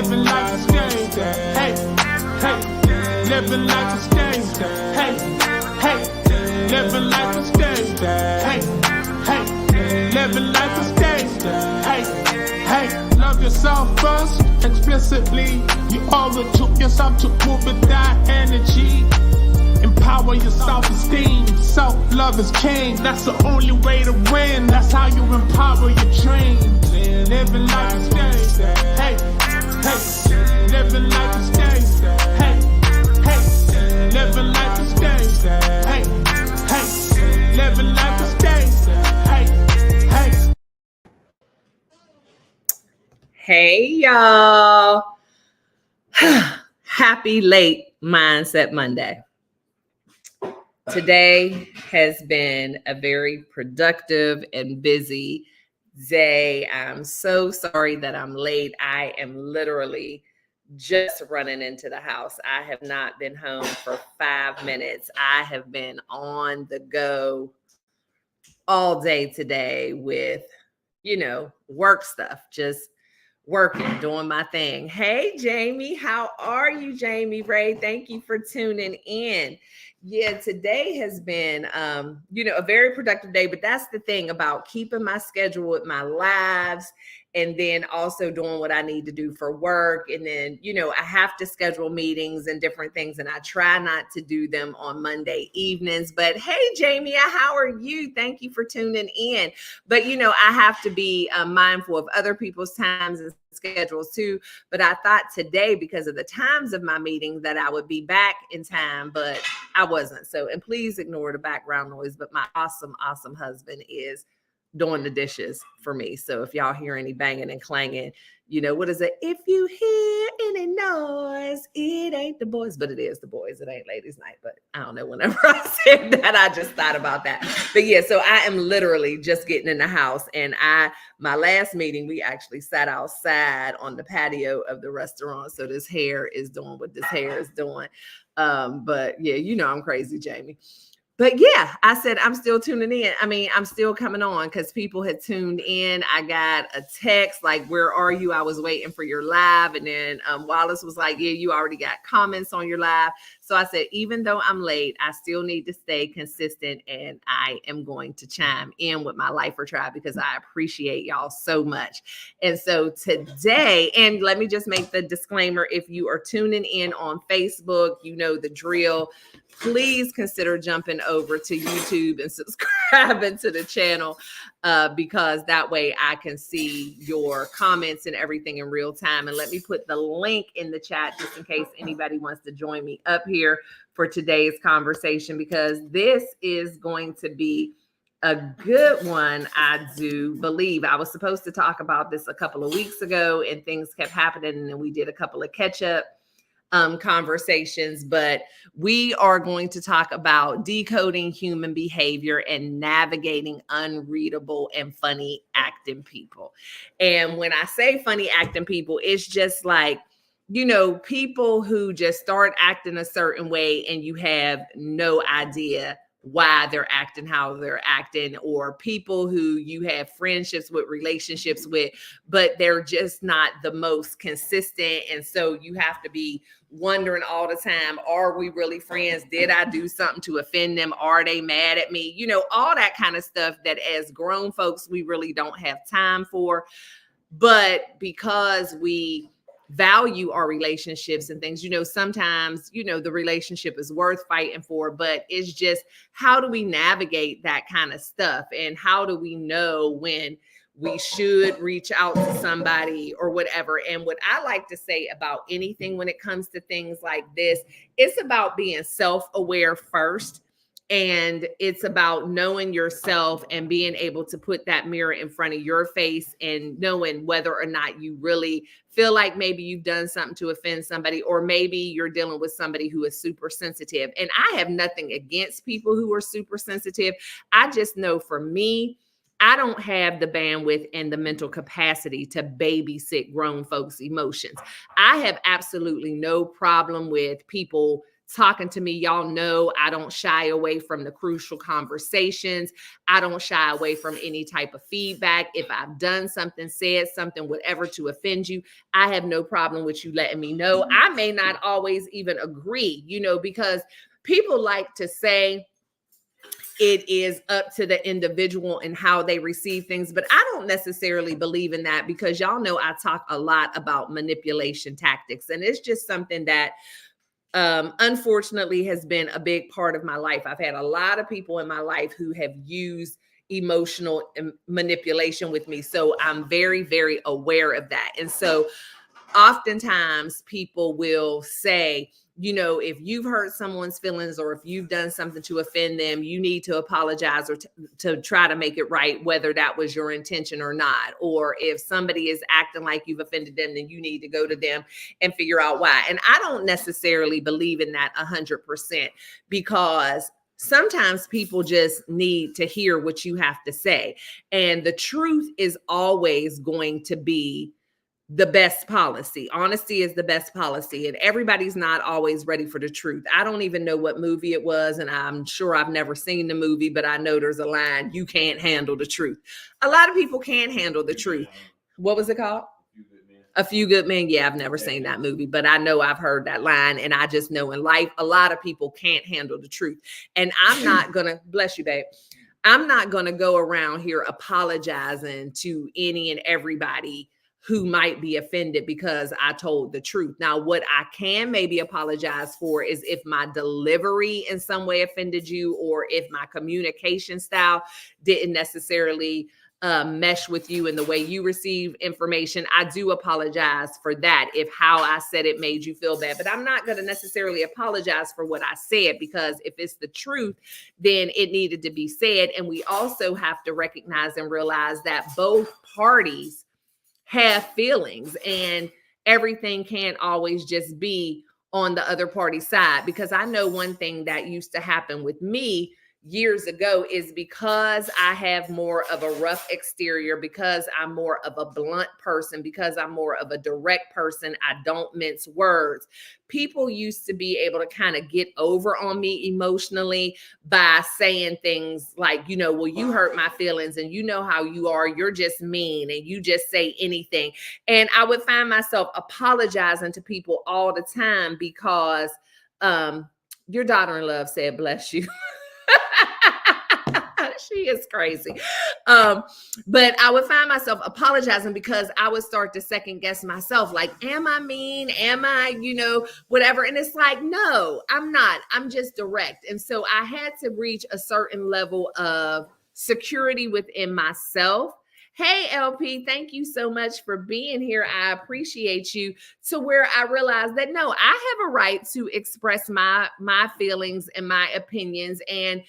living like a stage. Hey, hey, living like a stage. Hey, hey, living like a stage. Hey, hey, living like a stage. Hey, hey, love yourself first, explicitly. You owe it to yourself to move with that energy. Empower your self-esteem. Self-love is king. That's the only way to win. That's how you empower your dreams. Living like a stage. Hey, hey. Living like a stage. Hey, hey. Living like a stage. Hey, hey. Living like a stage. Hey, hey. Hey, y'all. Happy late Mindset Monday. Today has been a very productive and busy day. I'm so sorry that I'm late. I am literally just running into the house. I have not been home for 5 minutes. I have been on the go all day today with, work stuff, just working, doing my thing. Hey, Jamie, how are you, Jamie Ray? Thank you for tuning in. Yeah, today has been, a very productive day, but that's the thing about keeping my schedule with my lives and then also doing what I need to do for work. And then, I have to schedule meetings and different things, and I try not to do them on Monday evenings. But hey, Jamie, how are you? Thank you for tuning in. But, I have to be mindful of other people's times and schedules too. But I thought today, because of the times of my meeting, that I would be back in time, but I wasn't. So, and please ignore the background noise, but my awesome husband is doing the dishes for me. So if y'all hear any banging and clanging, what is it? If you hear any noise, it ain't the boys, but it is the boys. It ain't ladies' night, but I don't know. Whenever I said that, I just thought about that. But yeah, so I am literally just getting in the house, and my last meeting, we actually sat outside on the patio of the restaurant. So this hair is doing what this hair is doing. But yeah, I'm crazy, Jamie. But yeah, I said, I'm still tuning in. I mean, I'm still coming on because people had tuned in. I got a text like, where are you? I was waiting for your live. And then Wallace was like, yeah, you already got comments on your live. So I said, even though I'm late, I still need to stay consistent, and I am going to chime in with my Lifer Tribe because I appreciate y'all so much. And so today, and let me just make the disclaimer, if you are tuning in on Facebook, you know the drill. Please consider jumping over to YouTube and subscribing to the channel because that way I can see your comments and everything in real time. And let me put the link in the chat just in case anybody wants to join me up here for today's conversation, because this is going to be a good one. I do believe I was supposed to talk about this a couple of weeks ago and things kept happening, and then we did a couple of catch-up conversations, but we are going to talk about decoding human behavior and navigating unreadable and funny acting people. And when I say funny acting people, it's just like, people who just start acting a certain way and you have no idea why they're acting how they're acting, or people who you have friendships with, relationships with, but they're just not the most consistent. And so you have to be wondering all the time, are we really friends? Did I do something to offend them? Are they mad at me? All that kind of stuff that as grown folks, we really don't have time for. But because we value our relationships and things, sometimes, the relationship is worth fighting for, but it's just, how do we navigate that kind of stuff? And how do we know when we should reach out to somebody or whatever? And what I like to say about anything when it comes to things like this, it's about being self-aware first. And it's about knowing yourself and being able to put that mirror in front of your face and knowing whether or not you really feel like maybe you've done something to offend somebody, or maybe you're dealing with somebody who is super sensitive. And I have nothing against people who are super sensitive. I just know for me, I don't have the bandwidth and the mental capacity to babysit grown folks' emotions. I have absolutely no problem with people talking to me, y'all know I don't shy away from the crucial conversations. I don't shy away from any type of feedback. If I've done something, said something, whatever to offend you, I have no problem with you letting me know. I may not always even agree, because people like to say it is up to the individual and how they receive things. But I don't necessarily believe in that, because y'all know I talk a lot about manipulation tactics. And it's just something that unfortunately has been a big part of my life. I've had a lot of people in my life who have used emotional manipulation with me. So I'm very, very aware of that. And so oftentimes people will say, if you've hurt someone's feelings or if you've done something to offend them, you need to apologize or to try to make it right, whether that was your intention or not. Or if somebody is acting like you've offended them, then you need to go to them and figure out why. And I don't necessarily believe in that 100%, because sometimes people just need to hear what you have to say. And the truth is always going to be the best policy. Honesty is the best policy, and everybody's not always ready for the truth. I don't even know what movie it was, and I'm sure I've never seen the movie, but I know there's a line, you can't handle the truth. A lot of people can't handle the truth. What was it called? A Few Good Men. Yeah, I've never seen that movie, but I know I've heard that line, and I just know in life, a lot of people can't handle the truth. And I'm not gonna, bless you, babe, I'm not gonna go around here apologizing to any and everybody who might be offended because I told the truth. Now, what I can maybe apologize for is if my delivery in some way offended you, or if my communication style didn't necessarily mesh with you in the way you receive information. I do apologize for that if how I said it made you feel bad. But I'm not going to necessarily apologize for what I said, because if it's the truth, then it needed to be said. And we also have to recognize and realize that both parties have feelings, and everything can't always just be on the other party's side. Because I know one thing that used to happen with me years ago is because I have more of a rough exterior, because I'm more of a blunt person, because I'm more of a direct person, I don't mince words. People used to be able to kind of get over on me emotionally by saying things like, well, you hurt my feelings, and you know how you are, you're just mean, and you just say anything. And I would find myself apologizing to people all the time because your daughter-in-law said, bless you. She is crazy. But I would find myself apologizing because I would start to second guess myself. Like, am I mean? Am I, whatever? And it's like, no, I'm not. I'm just direct. And so I had to reach a certain level of security within myself. Hey, LP, thank you so much for being here. I appreciate you. To where I realized that, no, I have a right to express my feelings and my opinions. And,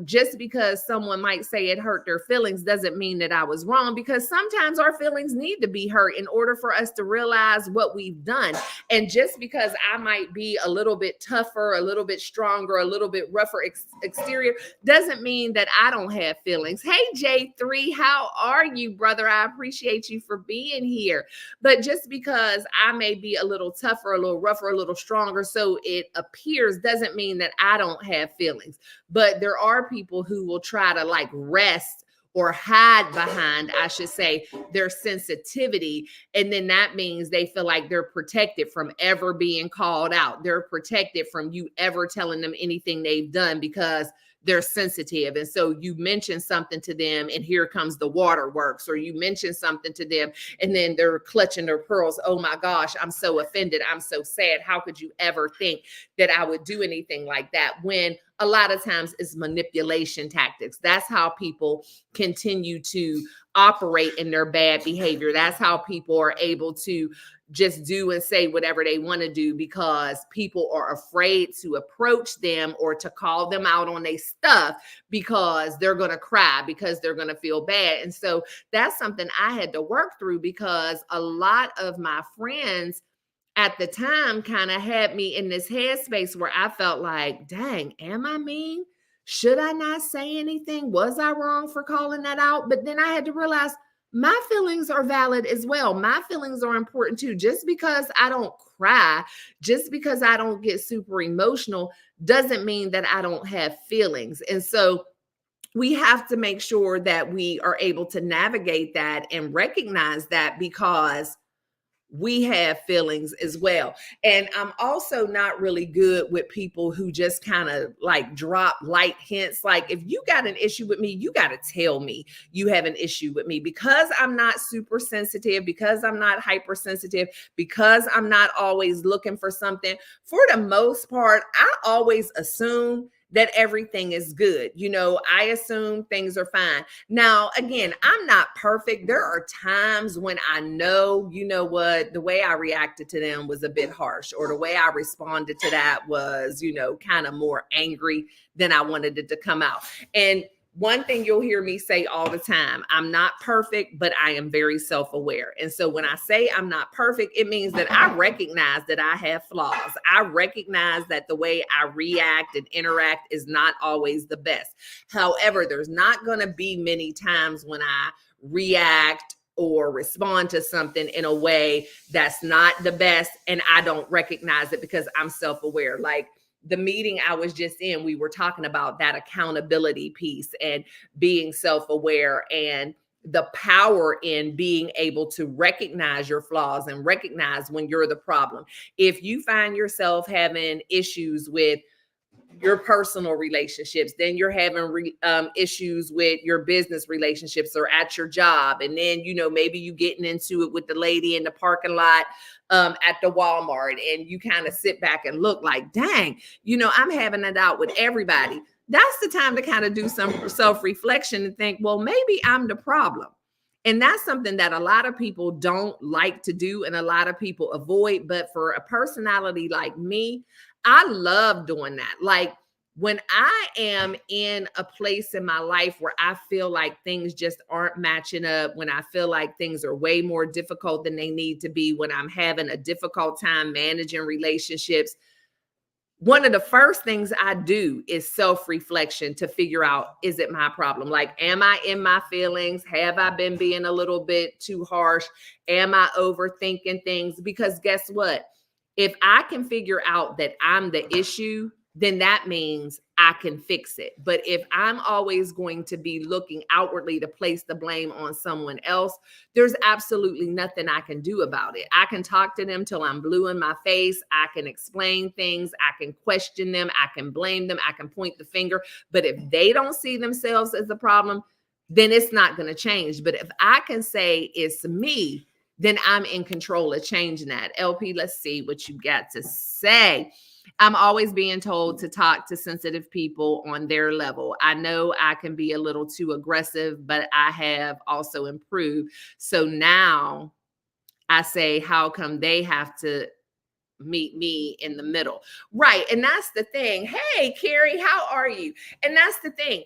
just because someone might say it hurt their feelings doesn't mean that I was wrong, because sometimes our feelings need to be hurt in order for us to realize what we've done. And just because I might be a little bit tougher, a little bit stronger, a little bit rougher exterior doesn't mean that I don't have feelings. Hey, J3, how are you, brother? I appreciate you for being here. But just because I may be a little tougher, a little rougher, a little stronger, so it appears, doesn't mean that I don't have feelings. But there are people who will try to rest or hide behind, I should say, their sensitivity. And then that means they feel like they're protected from ever being called out. They're protected from you ever telling them anything they've done because they're sensitive. And so you mention something to them and here comes the waterworks, or you mention something to them and then they're clutching their pearls. Oh my gosh, I'm so offended. I'm so sad. How could you ever think that I would do anything like that? When a lot of times it's manipulation tactics. That's how people continue to operate in their bad behavior. That's how people are able to just do and say whatever they want to do, because people are afraid to approach them or to call them out on their stuff because they're going to cry, because they're going to feel bad. And so that's something I had to work through, because a lot of my friends at the time kind of had me in this headspace where I felt like, dang, am I mean? Should I not say anything? Was I wrong for calling that out? But then I had to realize, my feelings are valid as well. My feelings are important too. Just because I don't cry, just because I don't get super emotional, doesn't mean that I don't have feelings. And so we have to make sure that we are able to navigate that and recognize that, because we have feelings as well. And I'm also not really good with people who just kind of like drop light hints. Like, if you got an issue with me, you got to tell me you have an issue with me, because I'm not super sensitive, because I'm not hypersensitive, because I'm not always looking for something. For the most part, I always assume that everything is good. I assume things are fine. Now, again, I'm not perfect. There are times when I know, what, the way I reacted to them was a bit harsh, or the way I responded to that was, kind of more angry than I wanted it to come out. And one thing you'll hear me say all the time, I'm not perfect, but I am very self-aware. And so when I say I'm not perfect, it means that I recognize that I have flaws. I recognize that the way I react and interact is not always the best. However, there's not going to be many times when I react or respond to something in a way that's not the best, and I don't recognize it because I'm self-aware. Like, the meeting I was just in, we were talking about that accountability piece and being self-aware, and the power in being able to recognize your flaws and recognize when you're the problem. If you find yourself having issues with your personal relationships, then you're having issues with your business relationships or at your job, and then maybe you getting into it with the lady in the parking lot at the Walmart, and you kind of sit back and look like, dang, I'm having it out with everybody. That's the time to kind of do some self-reflection and think, well, maybe I'm the problem. And that's something that a lot of people don't like to do and a lot of people avoid. But for a personality like me, I love doing that. Like, when I am in a place in my life where I feel like things just aren't matching up, when I feel like things are way more difficult than they need to be, when I'm having a difficult time managing relationships, one of the first things I do is self-reflection to figure out, is it my problem? Like, am I in my feelings? Have I been being a little bit too harsh? Am I overthinking things? Because guess what? If I can figure out that I'm the issue, then that means I can fix it. But if I'm always going to be looking outwardly to place the blame on someone else, there's absolutely nothing I can do about it. I can talk to them till I'm blue in my face. I can explain things. I can question them. I can blame them. I can point the finger. But if they don't see themselves as the problem, then it's not going to change. But if I can say it's me, then I'm in control of changing that. LP, let's see what you got to say. I'm always being told to talk to sensitive people on their level. I know I can be a little too aggressive, but I have also improved. So now I say, how come they have to meet me in the middle? Right. And that's the thing. Hey, Carrie, how are you? And that's the thing.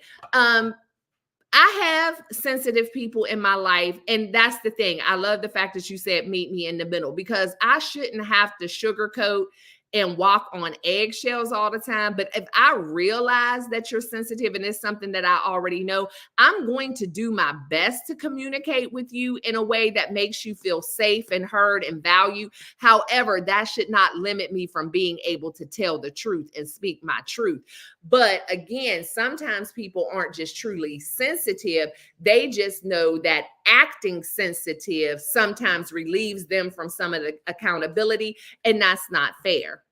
I have sensitive people in my life. And that's the thing. I love the fact that you said meet me in the middle, because I shouldn't have to sugarcoat and walk on eggshells all the time. But if I realize that you're sensitive and it's something that I already know, I'm going to do my best to communicate with you in a way that makes you feel safe and heard and valued. However, that should not limit me from being able to tell the truth and speak my truth. But again, sometimes people aren't just truly sensitive. They just know that acting sensitive sometimes relieves them from some of the accountability, and that's not fair.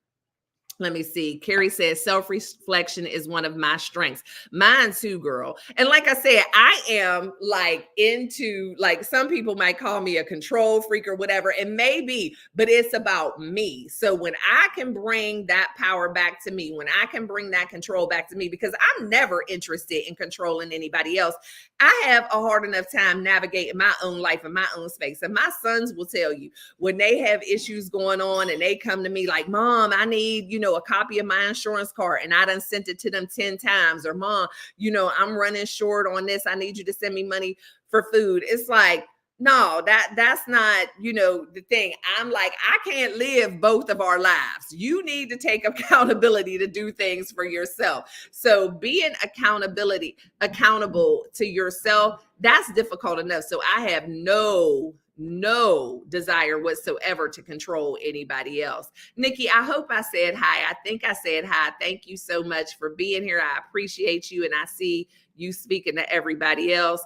Let me see. Carrie says self-reflection is one of my strengths. Mine too, girl. And like I said, I am like into, like, some people might call me a control freak or whatever, and maybe, but it's about me. So when I can bring that power back to me, when I can bring that control back to me, because I'm never interested in controlling anybody else. I have a hard enough time navigating my own life and my own space. And my sons will tell you, when they have issues going on and they come to me like, Mom, I need, a copy of my insurance card, and I done sent it to them 10 times, or Mom, I'm running short on this. I need you to send me money for food. It's like, No, that's not, the thing. I'm like, I can't live both of our lives. You need to take accountability to do things for yourself. So being accountable to yourself, that's difficult enough. So I have no desire whatsoever to control anybody else. Nikki, I hope I said hi. I think I said hi. Thank you so much for being here. I appreciate you. And I see you speaking to everybody else.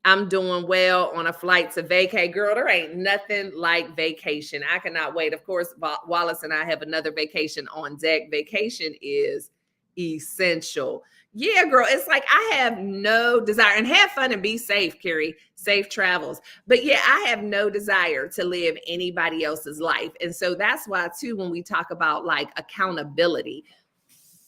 I'm doing well on a flight to vacay. Girl, there ain't nothing like vacation. I cannot wait. Of course, Wallace and I have another vacation on deck. Vacation is essential. Yeah, girl, it's like I have no desire, and have fun and be safe, Carrie. Safe travels. But yeah, I have no desire to live anybody else's life. And so that's why, too, when we talk about like accountability,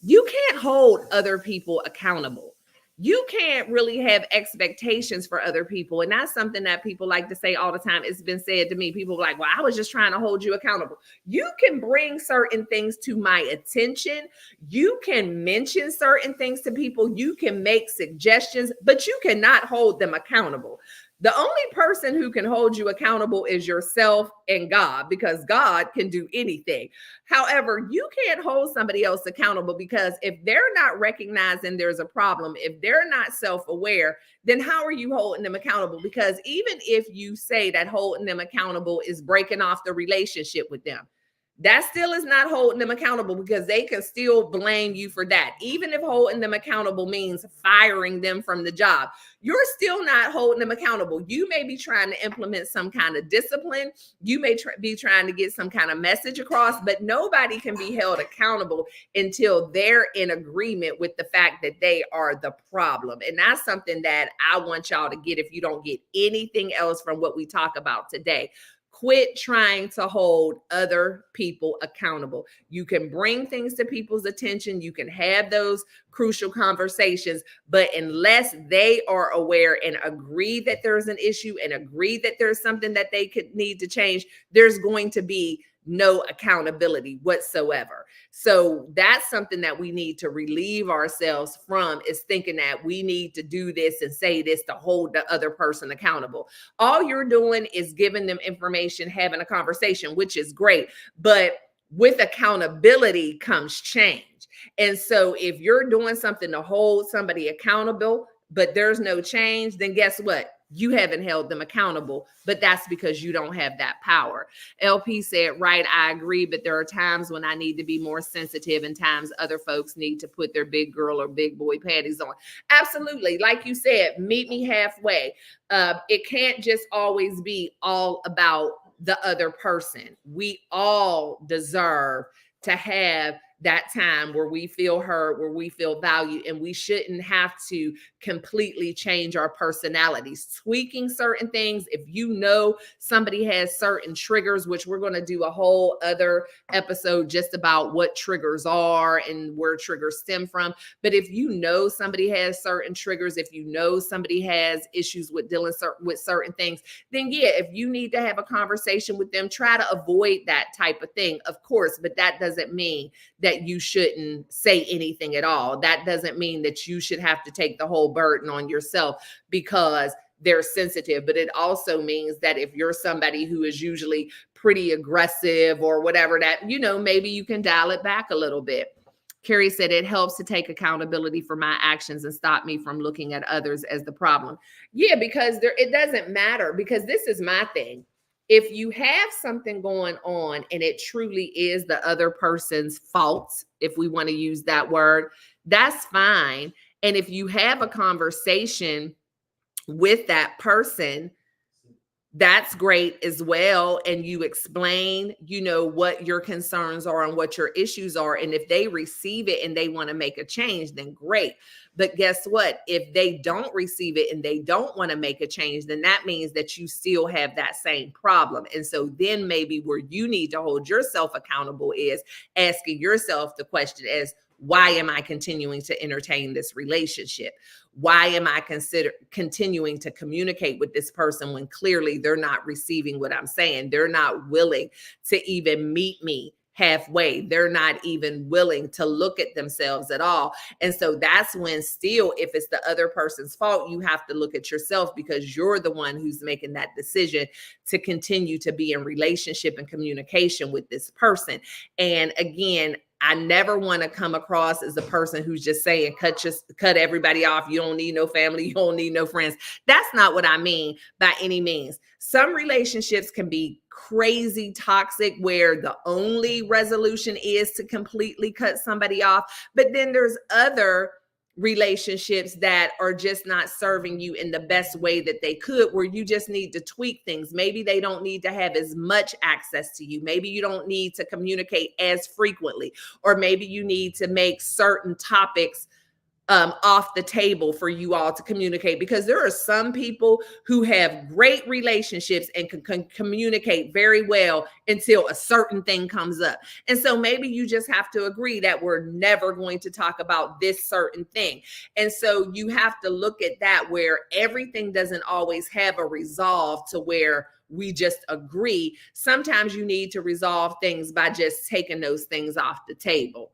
you can't hold other people accountable. You can't really have expectations for other people. And that's something that people like to say all the time. It's been said to me. People are like, well, I was just trying to hold you accountable. You can bring certain things to my attention. You can mention certain things to people. You can make suggestions, but you cannot hold them accountable. The only person who can hold you accountable is yourself and God, because God can do anything. However, you can't hold somebody else accountable, because if they're not recognizing there's a problem, if they're not self-aware, then how are you holding them accountable? Because even if you say that holding them accountable is breaking off the relationship with them, that still is not holding them accountable, because they can still blame you for that. Even if holding them accountable means firing them from the job, you're still not holding them accountable. You may be trying to implement some kind of discipline. You may be trying to get some kind of message across, but nobody can be held accountable until they're in agreement with the fact that they are the problem. And that's something that I want y'all to get if you don't get anything else from what we talk about today. Quit trying to hold other people accountable. You can bring things to people's attention. You can have those crucial conversations, but unless they are aware and agree that there's an issue and agree that there's something that they could need to change, there's going to be no accountability whatsoever. So that's something that we need to relieve ourselves from, is thinking that we need to do this and say this to hold the other person accountable. All you're doing is giving them information, having a conversation, which is great. But with accountability comes change. And so if you're doing something to hold somebody accountable, but there's no change, then guess what? You haven't held them accountable, but that's because you don't have that power. LP said, right, I agree, but there are times when I need to be more sensitive and times other folks need to put their big girl or big boy panties on. Absolutely. Like you said, meet me halfway. It can't just always be all about the other person. We all deserve to have that time where we feel heard, where we feel valued, and we shouldn't have to completely change our personalities. Tweaking certain things, if you know somebody has certain triggers, which we're going to do a whole other episode just about what triggers are and where triggers stem from. But if you know somebody has certain triggers, if you know somebody has issues with dealing with certain things, then yeah, if you need to have a conversation with them, try to avoid that type of thing, of course, but that doesn't mean that you shouldn't say anything at all. That doesn't mean that you should have to take the whole burden on yourself because they're sensitive. But it also means that if you're somebody who is usually pretty aggressive or whatever, that, maybe you can dial it back a little bit. Carrie said, it helps to take accountability for my actions and stop me from looking at others as the problem. Yeah, because it doesn't matter, because this is my thing. If you have something going on and it truly is the other person's fault, if we want to use that word, that's fine. And if you have a conversation with that person, that's great as well. And you explain, what your concerns are and what your issues are. And if they receive it and they want to make a change, then great. But guess what? If they don't receive it and they don't want to make a change, then that means that you still have that same problem. And so then maybe where you need to hold yourself accountable is asking yourself the question as, why am I continuing to entertain this relationship? Why am I continuing to communicate with this person when clearly they're not receiving what I'm saying? They're not willing to even meet me halfway. They're not even willing to look at themselves at all. And so that's when, still, if it's the other person's fault, you have to look at yourself, because you're the one who's making that decision to continue to be in relationship and communication with this person. And again, I never want to come across as a person who's just saying, cut everybody off. You don't need no family. You don't need no friends. That's not what I mean by any means. Some relationships can be crazy toxic, where the only resolution is to completely cut somebody off. But then there's other relationships that are just not serving you in the best way that they could, where you just need to tweak things. Maybe they don't need to have as much access to you. Maybe you don't need to communicate as frequently, or maybe you need to make certain topics off the table for you all to communicate, because there are some people who have great relationships and can communicate very well until a certain thing comes up. And so maybe you just have to agree that we're never going to talk about this certain thing. And so you have to look at that, where everything doesn't always have a resolve to where we just agree. Sometimes you need to resolve things by just taking those things off the table.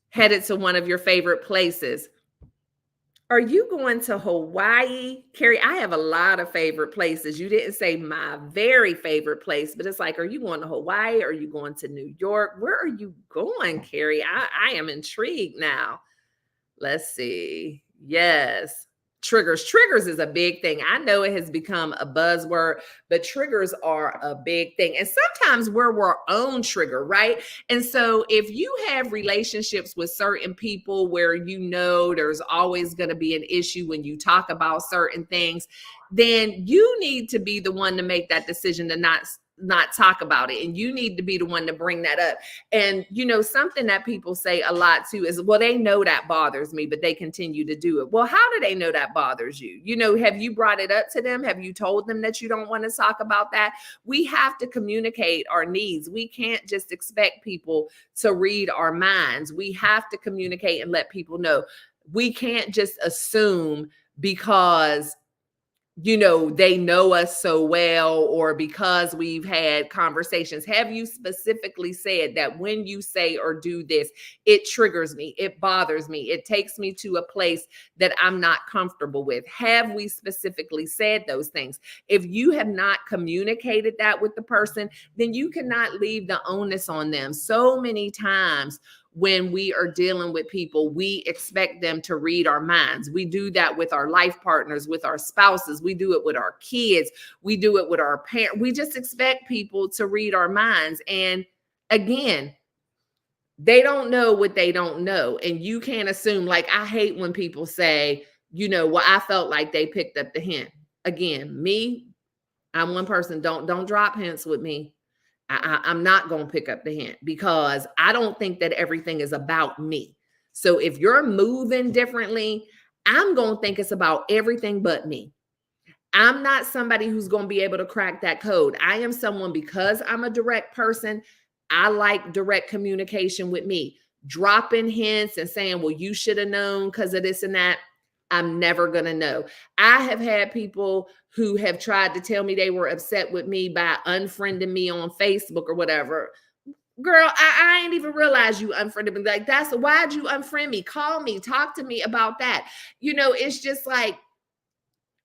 Headed to one of your favorite places. Are you going to Hawaii? Carrie, I have a lot of favorite places. You didn't say my very favorite place, but it's like, are you going to Hawaii? Are you going to New York? Where are you going, Carrie? I am intrigued now. Let's see. Yes. Triggers. Triggers is a big thing. I know it has become a buzzword, but triggers are a big thing. And sometimes we're our own trigger, right? And so if you have relationships with certain people where you know there's always going to be an issue when you talk about certain things, then you need to be the one to make that decision to not talk about it. And you need to be the one to bring that up. And, you know, something that people say a lot too is, well, they know that bothers me, but they continue to do it. Well, how do they know that bothers you? You know, have you brought it up to them? Have you told them that you don't want to talk about that? We have to communicate our needs. We can't just expect people to read our minds. We have to communicate and let people know. We can't just assume because, you know, they know us so well, or because we've had conversations. Have you specifically said that when you say or do this, it triggers me, it bothers me, it takes me to a place that I'm not comfortable with? Have we specifically said those things? If you have not communicated that with the person, then you cannot leave the onus on them. So many times when we are dealing with people, we expect them to read our minds. We do that with our life partners, with our spouses. We do it with our kids. We do it with our parents. We just expect people to read our minds. And again, they don't know what they don't know. And you can't assume, like, I hate when people say, you know, well, I felt like they picked up the hint. Again, me, I'm one person. Don't drop hints with me. I'm not going to pick up the hint, because I don't think that everything is about me. So if you're moving differently, I'm going to think it's about everything but me. I'm not somebody who's going to be able to crack that code. I am someone, because I'm a direct person, I like direct communication with me. Dropping hints and saying, well, you should have known because of this and that, I'm never going to know. I have had people who have tried to tell me they were upset with me by unfriending me on Facebook or whatever. Girl, I ain't even realized you unfriended me. Like, why'd you unfriend me? Call me, talk to me about that. You know, it's just like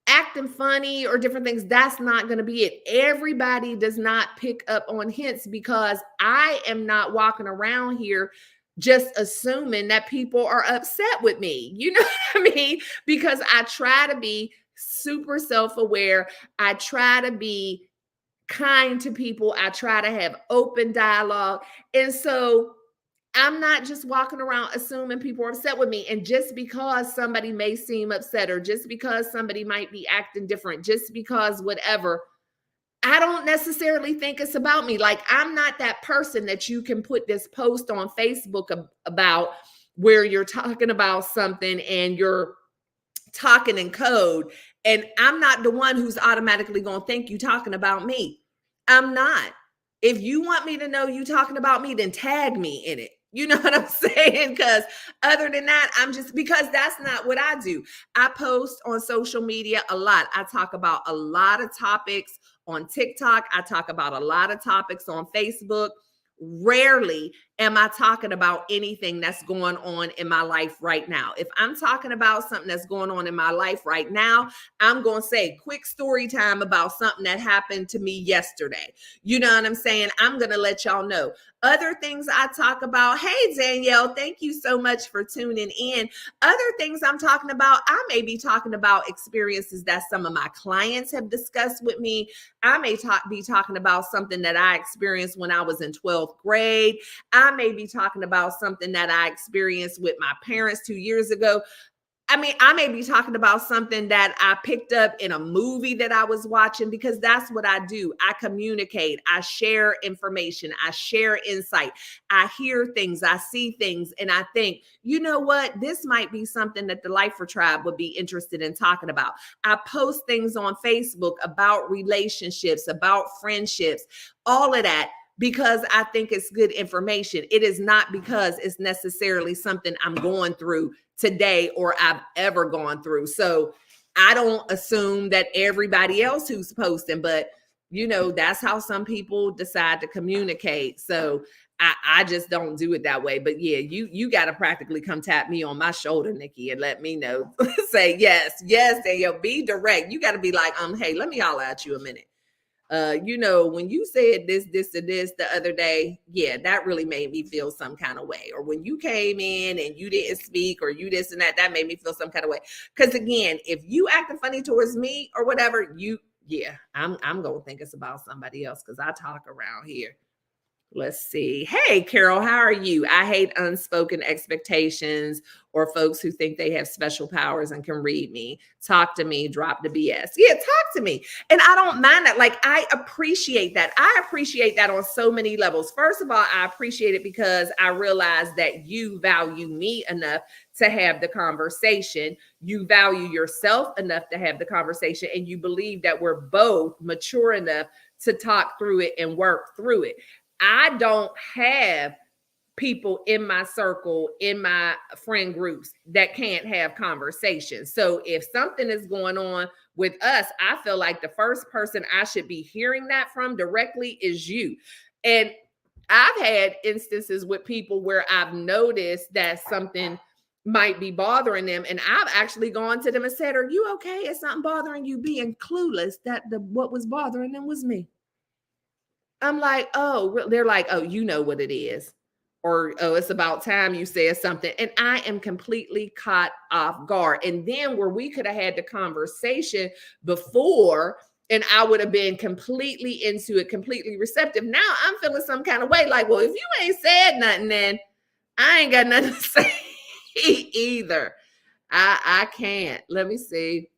acting funny or different things. That's not going to be it. Everybody does not pick up on hints, because I am not walking around here just assuming that people are upset with me. You know what I mean? Because I try to be super self-aware. I try to be kind to people. I try to have open dialogue. And so I'm not just walking around assuming people are upset with me. And just because somebody may seem upset, or just because somebody might be acting different, just because whatever, I don't necessarily think it's about me. Like, I'm not that person that you can put this post on Facebook about, where you're talking about something and you're talking in code, and I'm not the one who's automatically going to think you talking about me. I'm not. If you want me to know you talking about me, then tag me in it. You know what I'm saying? Because other than that, because that's not what I do. I post on social media a lot. I talk about a lot of topics on TikTok. I talk about a lot of topics on Facebook. Rarely am I talking about anything that's going on in my life right now. If I'm talking about something that's going on in my life right now, I'm going to say quick story time about something that happened to me yesterday. You know what I'm saying? I'm going to let y'all know. Other things I talk about, hey, Danielle, thank you so much for tuning in. Other things I'm talking about, I may be talking about experiences that some of my clients have discussed with me. I may be talking about something that I experienced when I was in 12th grade. I may be talking about something that I experienced with my parents 2 years ago. I mean, I may be talking about something that I picked up in a movie that I was watching, because that's what I do. I communicate, I share information, I share insight, I hear things, I see things, and I think, you know what, this might be something that the Lifer Tribe would be interested in talking about. I post things on Facebook about relationships, about friendships, all of that, because I think it's good information. It is not because it's necessarily something I'm going through today or I've ever gone through. So I don't assume that everybody else who's posting, but you know, that's how some people decide to communicate. So I just don't do it that way. But yeah, you got to practically come tap me on my shoulder, Nikki, and let me know. Say yes, Danielle, be direct. You got to be like, hey, let me holler at you a minute. You know, when you said this, and this the other day, yeah, that really made me feel some kind of way. Or when you came in and you didn't speak, or you this and that, that made me feel some kind of way. Because again, if you acting funny towards me or whatever, I'm going to think it's about somebody else, because I talk around here. Let's see. Hey, Carol, how are you? I hate unspoken expectations or folks who think they have special powers and can read me. Talk to me, drop the BS. Yeah, talk to me. And I don't mind that. Like, I appreciate that. I appreciate that on so many levels. First of all, I appreciate it because I realize that you value me enough to have the conversation. You value yourself enough to have the conversation. And you believe that we're both mature enough to talk through it and work through it. I don't have people in my circle, in my friend groups, that can't have conversations. So if something is going on with us, I feel like the first person I should be hearing that from directly is you. And I've had instances with people where I've noticed that something might be bothering them, and I've actually gone to them and said, are you okay? Is something bothering you? Being clueless that what was bothering them was me. I'm like, oh, they're like, oh, you know what it is. Or, oh, it's about time you said something. And I am completely caught off guard. And then where we could have had the conversation before, and I would have been completely into it, completely receptive. Now I'm feeling some kind of way. Like, well, if you ain't said nothing, then I ain't got nothing to say either. I can't. Let me see.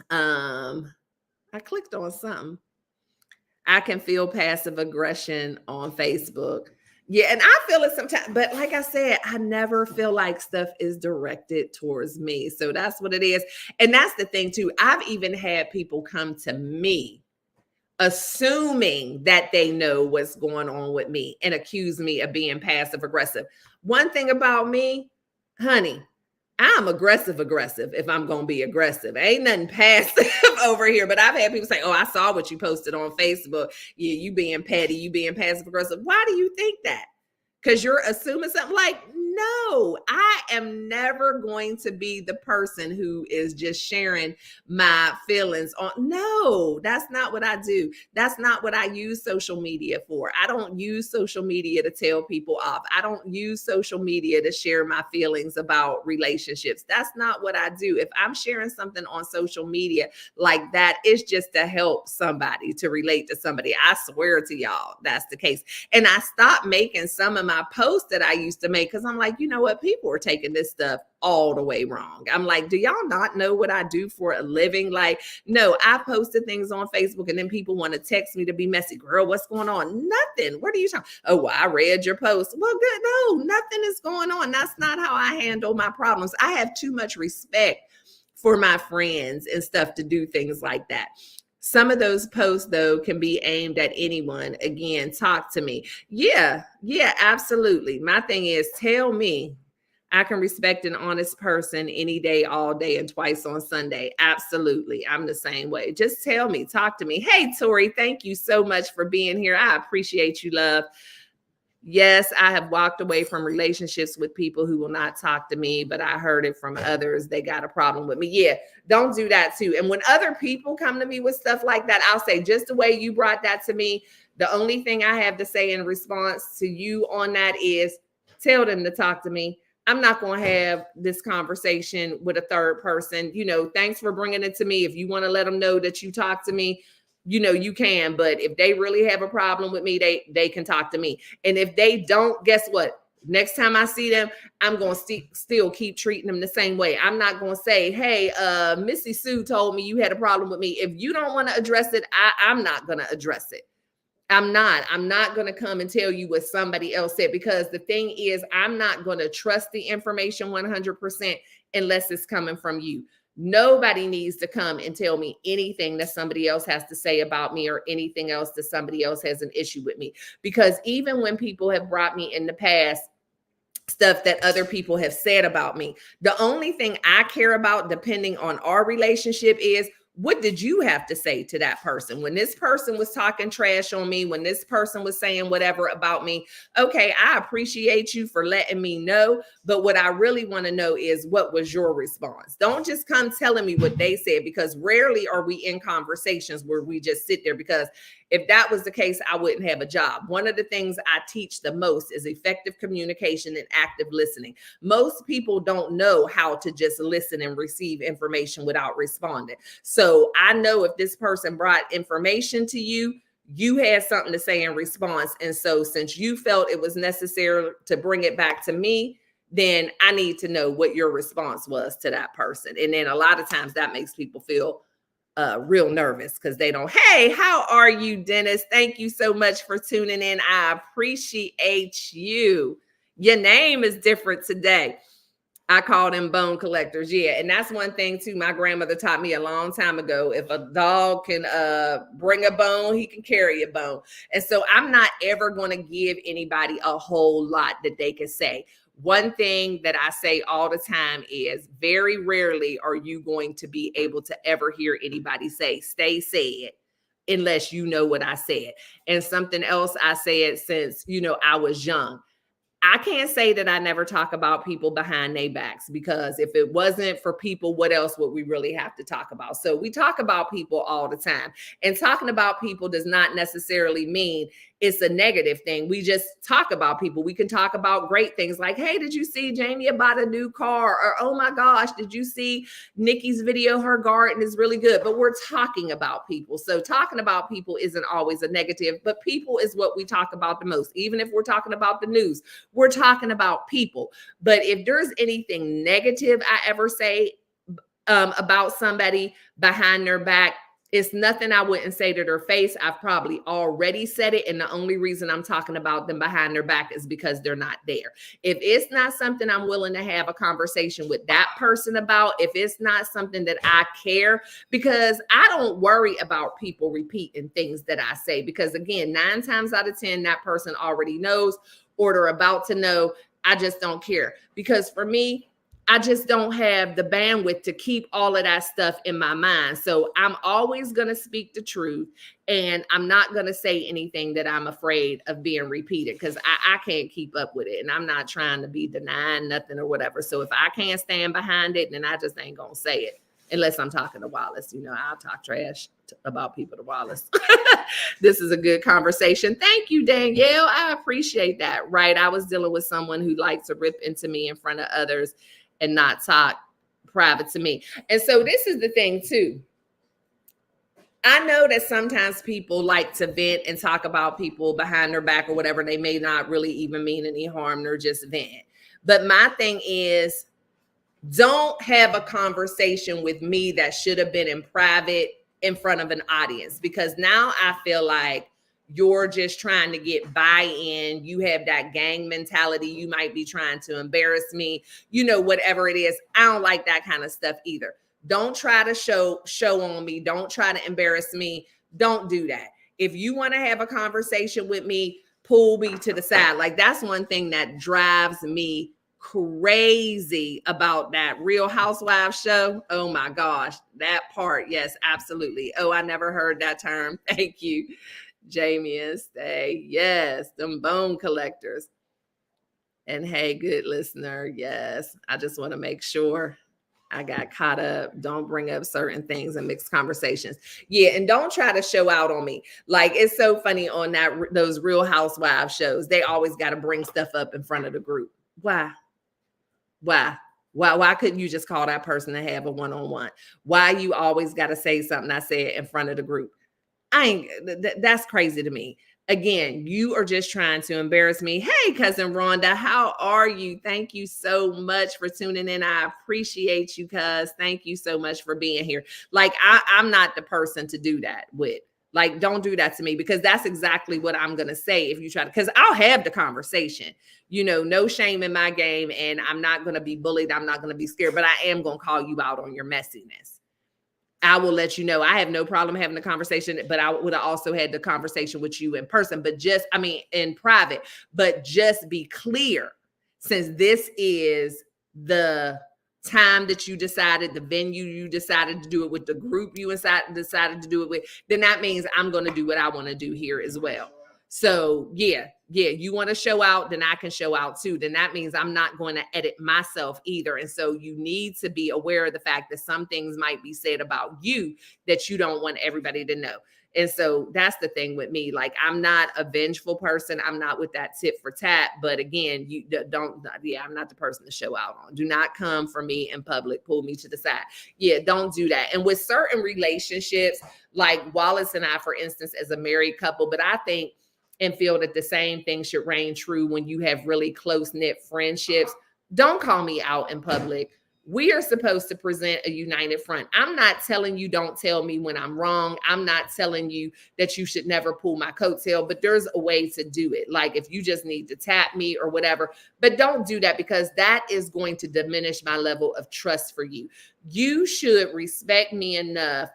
I clicked on something. I can feel passive aggression on Facebook. Yeah, and I feel it sometimes, but like I said, I never feel like stuff is directed towards me. So that's what it is. And that's the thing too. I've even had people come to me assuming that they know what's going on with me and accuse me of being passive aggressive. One thing about me, honey, I'm aggressive if I'm going to be aggressive. Ain't nothing passive over here. But I've had people say, oh, I saw what you posted on Facebook. Yeah, you being petty, you being passive aggressive. Why do you think that? Because you're assuming something. Like, no, I am never going to be the person who is just sharing my feelings on. No, that's not what I do. That's not what I use social media for. I don't use social media to tell people off. I don't use social media to share my feelings about relationships. That's not what I do. If I'm sharing something on social media like that, it's just to help somebody, to relate to somebody. I swear to y'all, that's the case. And I stopped making some of my posts that I used to make because I'm like, you know what? People are taking this stuff all the way wrong. I'm like, do y'all not know what I do for a living? Like, no, I posted things on Facebook and then people want to text me to be messy. Girl, what's going on? Nothing. What are you talking? Oh, well, I read your post. Well, good. No, nothing is going on. That's not how I handle my problems. I have too much respect for my friends and stuff to do things like that. Some of those posts, though, can be aimed at anyone. Again, talk to me. Yeah, absolutely. My thing is, tell me. I can respect an honest person any day, all day, and twice on Sunday. Absolutely. I'm the same way. Just tell me, talk to me. Hey, Tori, thank you so much for being here. I appreciate you, love. Yes, I have walked away from relationships with people who will not talk to me, but I heard it from others. They got a problem with me. Yeah, don't do that too. And when other people come to me with stuff like that, I'll say, just the way you brought that to me, the only thing I have to say in response to you on that is tell them to talk to me. I'm not going to have this conversation with a third person. You know, thanks for bringing it to me. If you want to let them know that you talk to me, you know, you can. But if they really have a problem with me, they can talk to me. And if they don't, guess what? Next time I see them, I'm going to still keep treating them the same way. I'm not going to say, hey, Missy Sue told me you had a problem with me. If you don't want to address it, I'm not going to address it. I'm not going to come and tell you what somebody else said, because the thing is, I'm not going to trust the information 100% unless it's coming from you. Nobody needs to come and tell me anything that somebody else has to say about me, or anything else that somebody else has an issue with me. Because even when people have brought me in the past stuff that other people have said about me, the only thing I care about, depending on our relationship, is what did you have to say to that person? When this person was talking trash on me, when this person was saying whatever about me, okay, I appreciate you for letting me know. But what I really want to know is, what was your response? Don't just come telling me what they said, because rarely are we in conversations where we just sit there. Because if that was the case, I wouldn't have a job. One of the things I teach the most is effective communication and active listening. Most people don't know how to just listen and receive information without responding. So I know if this person brought information to you, you had something to say in response. And so since you felt it was necessary to bring it back to me, then I need to know what your response was to that person. And then a lot of times that makes people feel real nervous, because they don't. Hey, how are you, Dennis? Thank you so much for tuning in. I appreciate you. Your name is different today. I call them bone collectors. Yeah. And that's one thing too. My grandmother taught me a long time ago. If a dog can bring a bone, he can carry a bone. And so I'm not ever going to give anybody a whole lot that they can say. One thing that I say all the time is, very rarely are you going to be able to ever hear anybody say, Stae said, unless you know what I said. And something else I said since, you know, I was young. I can't say that I never talk about people behind their backs, because if it wasn't for people, what else would we really have to talk about? So we talk about people all the time, and talking about people does not necessarily mean it's a negative thing. We just talk about people. We can talk about great things like, hey, did you see Jamie bought a new car? Or, oh my gosh, did you see Nikki's video? Her garden is really good. But we're talking about people. So talking about people isn't always a negative, but people is what we talk about the most. Even if we're talking about the news, we're talking about people. But if there's anything negative I ever say about somebody behind their back, it's nothing I wouldn't say to their face. I've probably already said it. And the only reason I'm talking about them behind their back is because they're not there. If it's not something I'm willing to have a conversation with that person about, if it's not something that I care, because I don't worry about people repeating things that I say, because again, 9 times out of 10, that person already knows, or they're about to know. I just don't care, because for me, I just don't have the bandwidth to keep all of that stuff in my mind. So I'm always going to speak the truth, and I'm not going to say anything that I'm afraid of being repeated, because I can't keep up with it. And I'm not trying to be denying nothing or whatever. So if I can't stand behind it, then I just ain't going to say it. Unless I'm talking to Wallace. You know, I'll talk trash about people to Wallace. This is a good conversation. Thank you, Danielle. I appreciate that. Right. I was dealing with someone who likes to rip into me in front of others and not talk private to me. And so this is the thing too. I know that sometimes people like to vent and talk about people behind their back or whatever. They may not really even mean any harm. They're just venting. But my thing is, don't have a conversation with me that should have been in private in front of an audience, because now I feel like you're just trying to get buy-in. You have that gang mentality. You might be trying to embarrass me, you know, whatever it is. I don't like that kind of stuff either. Don't try to show on me. Don't try to embarrass me. Don't do that. If you want to have a conversation with me, pull me to the side. Like, that's one thing that drives me crazy about that Real Housewives show. Oh my gosh, that part. Yes, absolutely. Oh, I never heard that term. Thank you, Jamie and Stae. Yes, them bone collectors. And hey, good listener. Yes, I just want to make sure I got caught up. Don't bring up certain things and mixed conversations. Yeah, and don't try to show out on me. Like, it's so funny on those Real Housewives shows. They always got to bring stuff up in front of the group. Why? Why couldn't you just call that person to have a one-on-one? Why you always got to say something I said in front of the group? That's crazy to me. Again, you are just trying to embarrass me. Hey, cousin Rhonda, how are you? Thank you so much for tuning in. I appreciate you, cuz. Thank you so much for being here. Like, I'm not the person to do that with. Like, don't do that to me, because that's exactly what I'm going to say if you try to, because I'll have the conversation, no shame in my game, and I'm not going to be bullied. I'm not going to be scared, but I am going to call you out on your messiness. I will let you know. I have no problem having the conversation, but I would have also had the conversation with you in person, in private. But just be clear, since this is the time that you decided, the venue you decided to do it with, the group you decided to do it with, then that means I'm going to do what I want to do here as well. So yeah, you want to show out, then I can show out too. Then that means I'm not going to edit myself either. And so you need to be aware of the fact that some things might be said about you that you don't want everybody to know. And so that's the thing with me. Like, I'm not a vengeful person. I'm not with that tit for tat. But again, I'm not the person to show out on. Do not come for me in public. Pull me to the side. Yeah, don't do that. And with certain relationships, like Wallace and I, for instance, as a married couple, but I think and feel that the same thing should reign true when you have really close-knit friendships. Don't call me out in public. We are supposed to present a united front. I'm not telling you don't tell me when I'm wrong. I'm not telling you that you should never pull my coattail, but there's a way to do it. Like, if you just need to tap me or whatever, but don't do that, because that is going to diminish my level of trust for you. You should respect me enough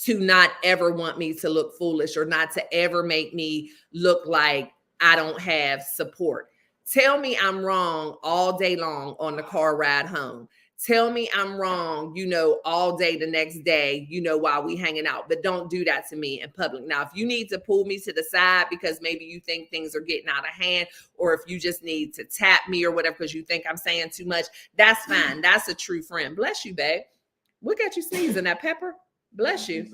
to not ever want me to look foolish, or not to ever make me look like I don't have support. Tell me I'm wrong all day long on the car ride home. Tell me I'm wrong, all day the next day, while we hanging out. But don't do that to me in public. Now, if you need to pull me to the side because maybe you think things are getting out of hand, or if you just need to tap me or whatever because you think I'm saying too much, that's fine. That's a true friend. Bless you, babe. Look at you sneezing. That pepper. Bless you.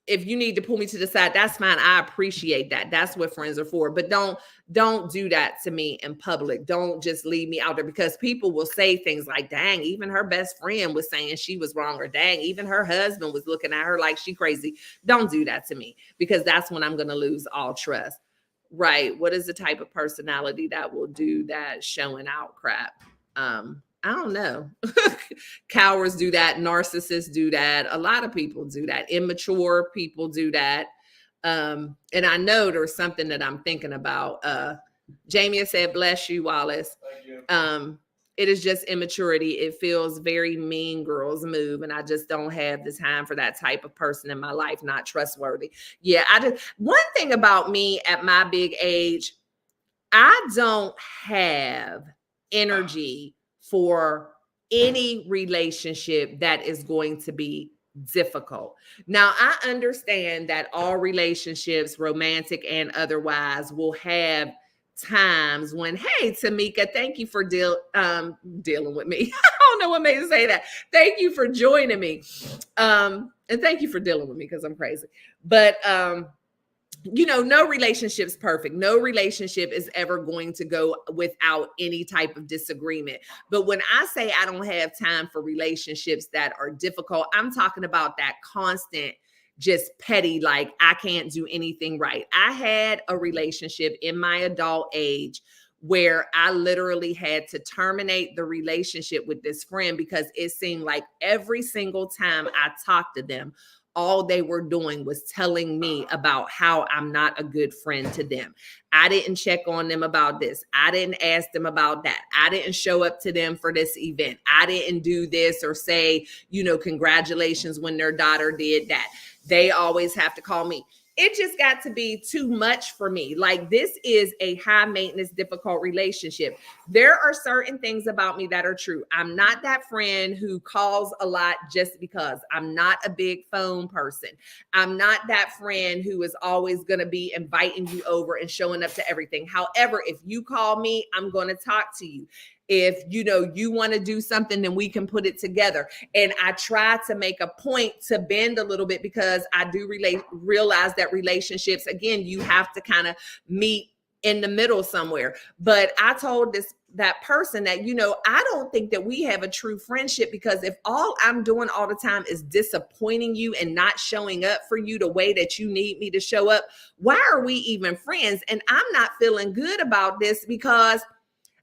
If you need to pull me to the side, that's fine. I appreciate that. That's what friends are for. But don't do that to me in public. Don't just leave me out there, because people will say things like, dang, even her best friend was saying she was wrong, or dang, even her husband was looking at her like she crazy. Don't do that to me, because that's when I'm going to lose all trust. Right. What is the type of personality that will do that showing out crap? I don't know. Cowards do that. Narcissists do that. A lot of people do that. Immature people do that. And I know there's something that I'm thinking about. Jamie has said, bless you, Wallace. Thank you. It is just immaturity. It feels very mean girls move. And I just don't have the time for that type of person in my life. Not trustworthy. Yeah. One thing about me at my big age, I don't have energy for any relationship that is going to be difficult. Now, I understand that all relationships, romantic and otherwise, will have times when, hey, Tamika, thank you for dealing with me. I don't know what made me say that. Thank you for joining me. And thank you for dealing with me, because I'm crazy. But no relationship's perfect. No relationship is ever going to go without any type of disagreement. But when I say I don't have time for relationships that are difficult, I'm talking about that constant, just petty, like I can't do anything right. I had a relationship in my adult age where I literally had to terminate the relationship with this friend, because it seemed like every single time I talked to them, all they were doing was telling me about how I'm not a good friend to them. I didn't check on them about this. I didn't ask them about that. I didn't show up to them for this event. I didn't do this or say, congratulations when their daughter did that. They always have to call me. it just got to be too much for me. Like, this is a high maintenance, difficult relationship. There are certain things about me that are true. I'm not that friend who calls a lot just because. I'm not a big phone person. I'm not that friend who is always going to be inviting you over and showing up to everything. However, if you call me, I'm going to talk to you. If you want to do something, then we can put it together. And I try to make a point to bend a little bit, because I do realize that relationships, again, you have to kind of meet in the middle somewhere. But I told that person that, I don't think that we have a true friendship, because if all I'm doing all the time is disappointing you and not showing up for you the way that you need me to show up, why are we even friends? And I'm not feeling good about this, because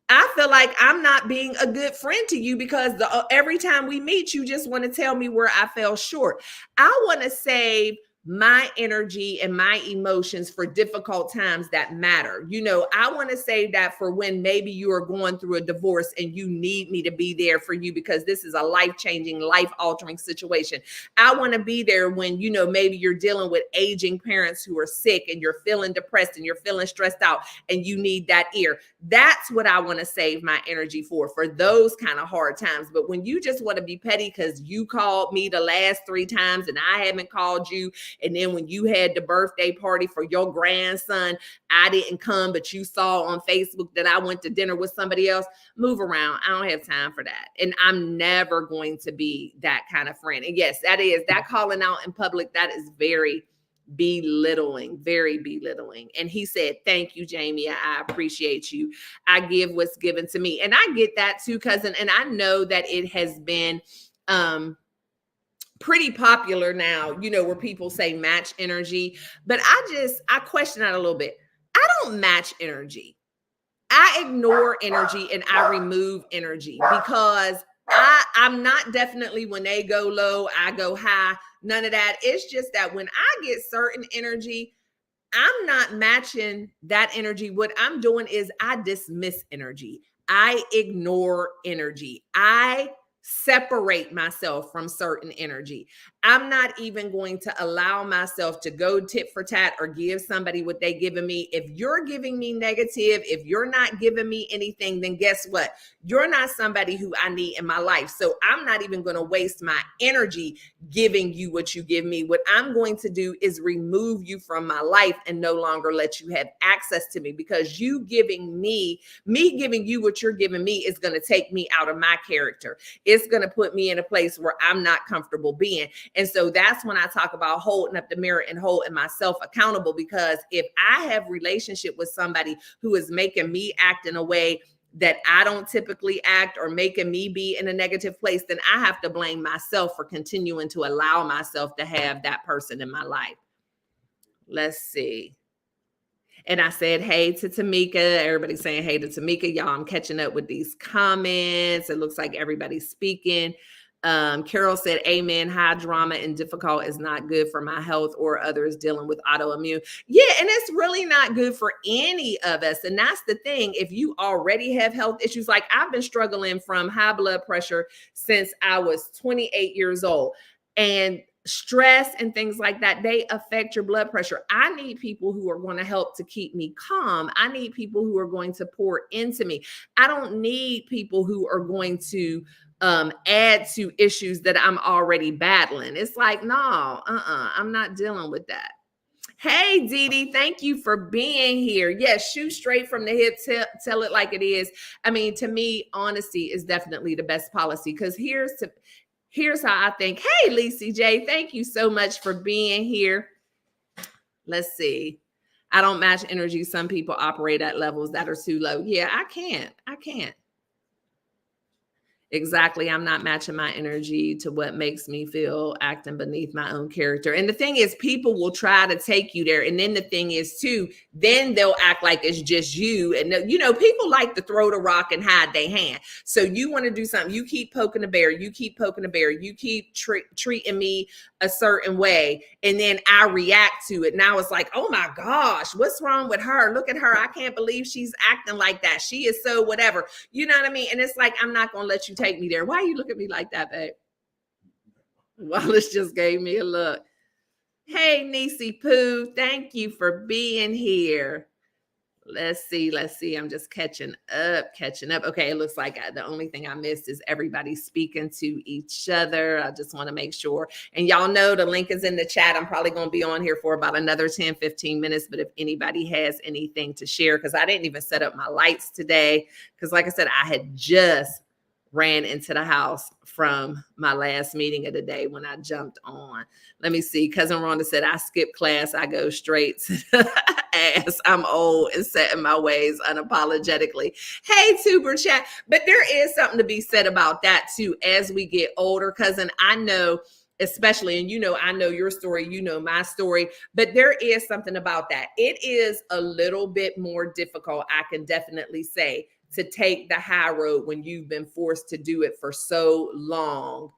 I feel like I'm not being a good friend to you, because every time we meet, you just want to tell me where I fell short. I want to save my energy and my emotions for difficult times that matter. I want to save that for when maybe you are going through a divorce and you need me to be there for you, because this is a life-changing, life-altering situation. I want to be there when, maybe you're dealing with aging parents who are sick and you're feeling depressed and you're feeling stressed out and you need that ear. That's what I want to save my energy for those kind of hard times. But when you just want to be petty because you called me the last 3 times and I haven't called you, and then when you had the birthday party for your grandson, I didn't come, but you saw on Facebook that I went to dinner with somebody else, move around. I don't have time for that. And I'm never going to be that kind of friend. And yes, that calling out in public, that is very belittling, very belittling. And he said, thank you, Jamie. I appreciate you. I give what's given to me. And I get that too, cousin. And I know that it has been, pretty popular now, where people say match energy, but I question that a little bit. I don't match energy. I ignore energy and I remove energy, because I'm not definitely, when they go low, I go high, none of that. It's just that when I get certain energy, I'm not matching that energy. What I'm doing is I dismiss energy. I ignore energy. I separate myself from certain energy. I'm not even going to allow myself to go tit for tat or give somebody what they giving me. If you're giving me negative, if you're not giving me anything, then guess what? You're not somebody who I need in my life. So I'm not even going to waste my energy giving you what you give me. What I'm going to do is remove you from my life and no longer let you have access to me, because you giving me giving you what you're giving me is going to take me out of my character. It's going to put me in a place where I'm not comfortable being. And so that's when I talk about holding up the mirror and holding myself accountable, because if I have relationship with somebody who is making me act in a way that I don't typically act, or making me be in a negative place, then I have to blame myself for continuing to allow myself to have that person in my life. Let's see. And I said, hey to Tamika. Everybody's saying hey to Tamika. Y'all, I'm catching up with these comments. It looks like everybody's speaking. Carol said, amen. High drama and difficult is not good for my health or others dealing with autoimmune. Yeah, and it's really not good for any of us. And that's the thing. If you already have health issues, like I've been struggling from high blood pressure since I was 28 years old. And stress and things like that, they affect your blood pressure. I need people who are going to help to keep me calm. I need people who are going to pour into me. I don't need people who are going to add to issues that I'm already battling. It's like, no, I'm not dealing with that. Hey, Dee Dee, thank you for being here. Yes, shoot straight from the hip, tell it like it is. I mean, to me, honesty is definitely the best policy, because here's how I think. Hey, Lisa J, thank you so much for being here. Let's see. I don't match energy. Some people operate at levels that are too low. Yeah, I can't. Exactly. I'm not matching my energy to what makes me feel acting beneath my own character. And the thing is, people will try to take you there. And then the thing is too, then they'll act like it's just you. And people like to throw the rock and hide their hand. So you want to do something. You keep poking the bear. You keep treating me a certain way. And then I react to it. Now it's like, oh my gosh, what's wrong with her? Look at her. I can't believe she's acting like that. She is so whatever. You know what I mean? And it's like, I'm not going to let you take me there. Why you look at me like that, babe? Wallace just gave me a look. Hey, Niecy Pooh, thank you for being here. Let's see. I'm just catching up. Okay, it looks like the only thing I missed is everybody speaking to each other. I just want to make sure. And y'all know the link is in the chat. I'm probably going to be on here for about another 10, 15 minutes. But if anybody has anything to share, because I didn't even set up my lights today. Because like I said, I had just ran into the house from my last meeting of the day when I jumped on. Let me see. Cousin Rhonda said, I skip class. I go straight to ass. I'm old and set in my ways unapologetically. Hey, Tuber Chat. But there is something to be said about that too as we get older. Cousin, I know, especially, and you know, I know your story, you know my story, but there is something about that. It is a little bit more difficult, I can definitely say, to take the high road when you've been forced to do it for so long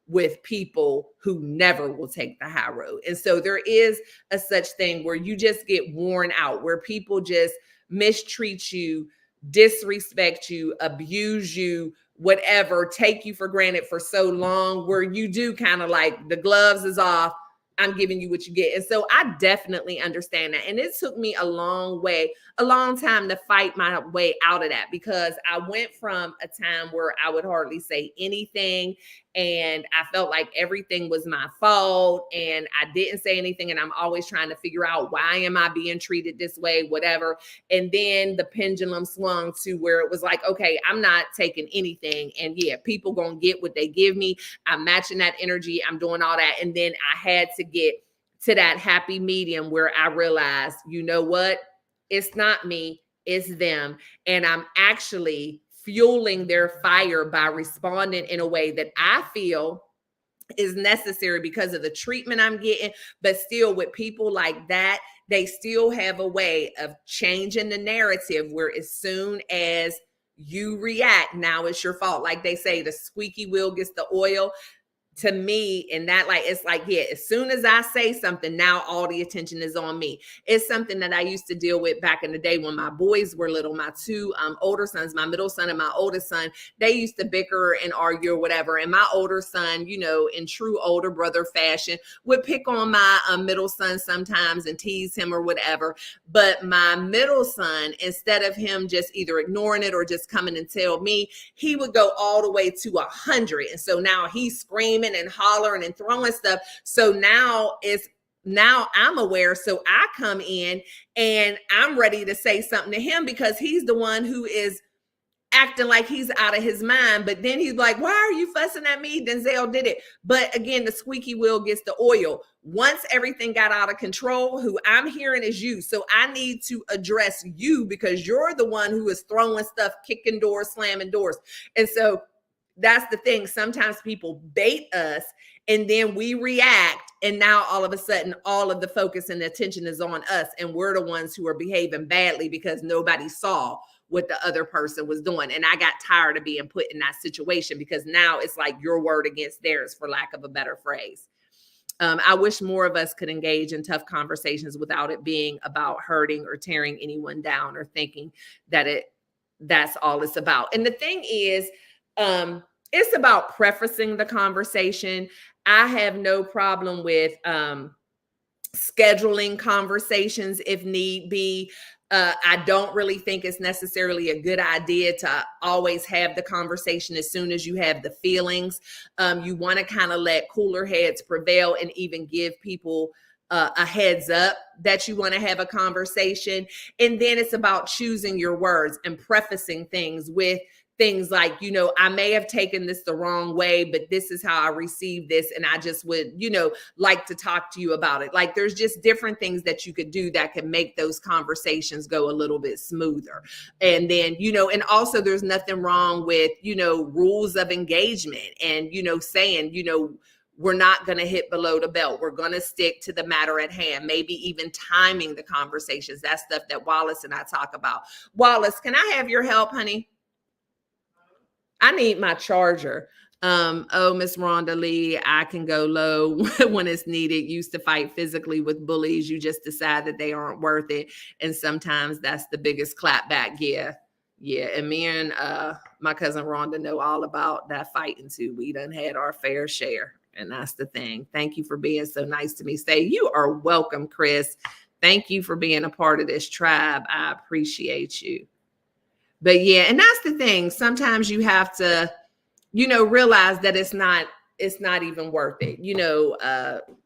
with people who never will take the high road. And so there is a such thing where you just get worn out, where people just mistreat you, disrespect you, abuse you, whatever, take you for granted for so long, where you do kind of like the gloves is off. I'm giving you what you get. And so I definitely understand that. And it took me a long time to fight my way out of that, because I went from a time where I would hardly say anything and I felt like everything was my fault and I didn't say anything. And I'm always trying to figure out, why am I being treated this way, whatever. And then the pendulum swung to where it was like, okay, I'm not taking anything. And yeah, people gonna get what they give me. I'm matching that energy. I'm doing all that. And then I had to get to that happy medium where I realized, you know what? It's not me, it's them. And I'm actually fueling their fire by responding in a way that I feel is necessary because of the treatment I'm getting. But still, with people like that, they still have a way of changing the narrative where as soon as you react, now it's your fault. Like they say, the squeaky wheel gets the oil. To me, and that, like, it's like, yeah, as soon as I say something, now all the attention is on me. It's something that I used to deal with back in the day when my boys were little. My two older sons, my middle son and my oldest son, they used to bicker and argue or whatever. And my older son, you know, in true older brother fashion, would pick on my middle son sometimes and tease him or whatever. But my middle son, instead of him just either ignoring it or just coming and tell me, he would go all the way to 100. And so now he's screaming and hollering and throwing stuff. So now I'm aware. So I come in and I'm ready to say something to him because he's the one who is acting like he's out of his mind. But then he's like, why are you fussing at me? Denzel did it. But again, the squeaky wheel gets the oil. Once everything got out of control, who I'm hearing is you. So I need to address you because you're the one who is throwing stuff, kicking doors, slamming doors. And so that's the thing. Sometimes people bait us and then we react. And now all of a sudden, all of the focus and attention is on us. And we're the ones who are behaving badly because nobody saw what the other person was doing. And I got tired of being put in that situation because now it's like your word against theirs, for lack of a better phrase. I wish more of us could engage in tough conversations without it being about hurting or tearing anyone down or thinking that that's all it's about. And the thing is, it's about prefacing the conversation. I have no problem with scheduling conversations if need be. I don't really think it's necessarily a good idea to always have the conversation as soon as you have the feelings. You want to kind of let cooler heads prevail and even give people a heads up that you want to have a conversation. And then it's about choosing your words and prefacing things with things like, you know, I may have taken this the wrong way, but this is how I received this. And I just would, you know, like to talk to you about it. Like there's just different things that you could do that can make those conversations go a little bit smoother. And then, you know, and also there's nothing wrong with, you know, rules of engagement and, you know, saying, you know, we're not going to hit below the belt. We're going to stick to the matter at hand, maybe even timing the conversations. That's stuff that Wallace and I talk about. Wallace, can I have your help, honey? I need my charger. Miss Rhonda Lee, I can go low when it's needed. Used to fight physically with bullies. You just decide that they aren't worth it. And sometimes that's the biggest clap back. Yeah. And me and my cousin Rhonda know all about that fighting too. We done had our fair share. And that's the thing. Thank you for being so nice to me. Stae, you are welcome, Chris. Thank you for being a part of this tribe. I appreciate you. But yeah, and that's the thing. Sometimes you have to, realize that it's not even worth it.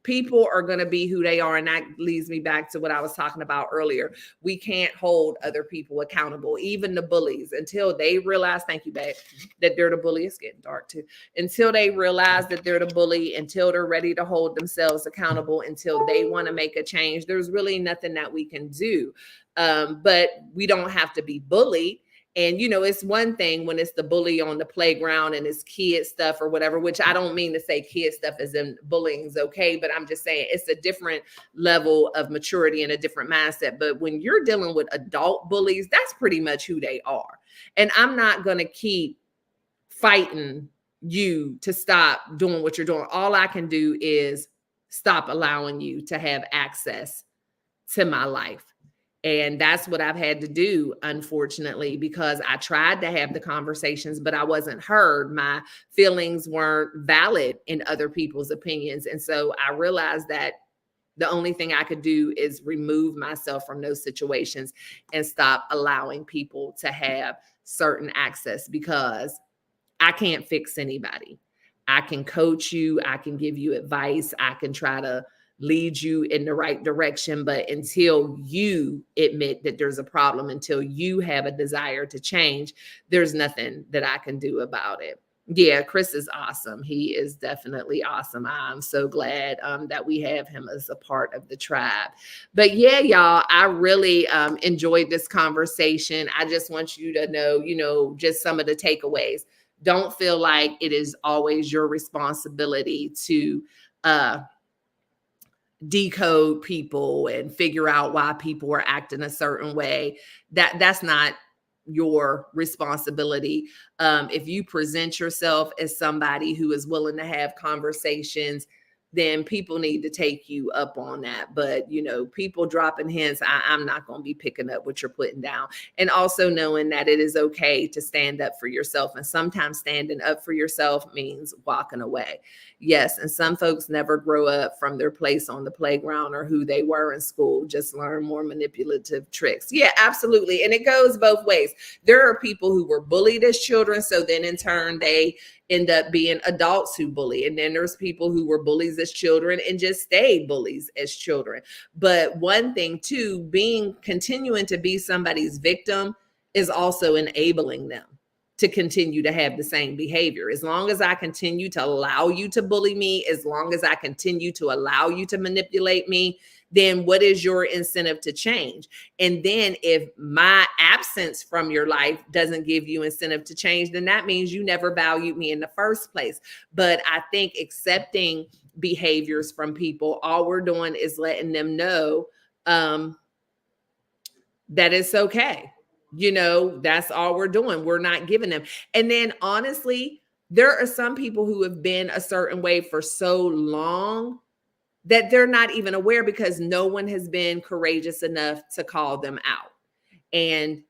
People are going to be who they are. And that leads me back to what I was talking about earlier. We can't hold other people accountable, even the bullies, until they realize, thank you, babe, that they're the bully. It's getting dark too. Until they realize that they're the bully, until they're ready to hold themselves accountable, until they want to make a change, there's really nothing that we can do. But we don't have to be bullied. And, it's one thing when it's the bully on the playground and it's kid stuff or whatever, which I don't mean to say kid stuff as in bullying is okay, but I'm just saying it's a different level of maturity and a different mindset. But when you're dealing with adult bullies, that's pretty much who they are. And I'm not going to keep fighting you to stop doing what you're doing. All I can do is stop allowing you to have access to my life. And that's what I've had to do, unfortunately, because I tried to have the conversations, but I wasn't heard. My feelings weren't valid in other people's opinions. And so I realized that the only thing I could do is remove myself from those situations and stop allowing people to have certain access, because I can't fix anybody. I can coach you. I can give you advice. I can try to lead you in the right direction. But until you admit that there's a problem, until you have a desire to change, there's nothing that I can do about it. Yeah, Chris is awesome. He is definitely awesome. I'm so glad that we have him as a part of the tribe. But yeah, y'all, I really enjoyed this conversation. I just want you to know, just some of the takeaways. Don't feel like it is always your responsibility to decode people and figure out why people are acting a certain way. That's not your responsibility. If you present yourself as somebody who is willing to have conversations, then people need to take you up on that. But, people dropping hints, I'm not going to be picking up what you're putting down. And also knowing that it is okay to stand up for yourself. And sometimes standing up for yourself means walking away. Yes. And some folks never grow up from their place on the playground or who they were in school, just learn more manipulative tricks. Yeah, absolutely. And it goes both ways. There are people who were bullied as children. So then in turn, they end up being adults who bully. And then there's people who were bullies as children and just stayed bullies as children. But one thing too, continuing to be somebody's victim is also enabling them to continue to have the same behavior. As long as I continue to allow you to bully me, as long as I continue to allow you to manipulate me, then what is your incentive to change? And then if my absence from your life doesn't give you incentive to change, then that means you never valued me in the first place. But I think accepting behaviors from people, all we're doing is letting them know that it's okay. That's all we're doing. We're not giving them. And then honestly, there are some people who have been a certain way for so long that they're not even aware, because no one has been courageous enough to call them out. And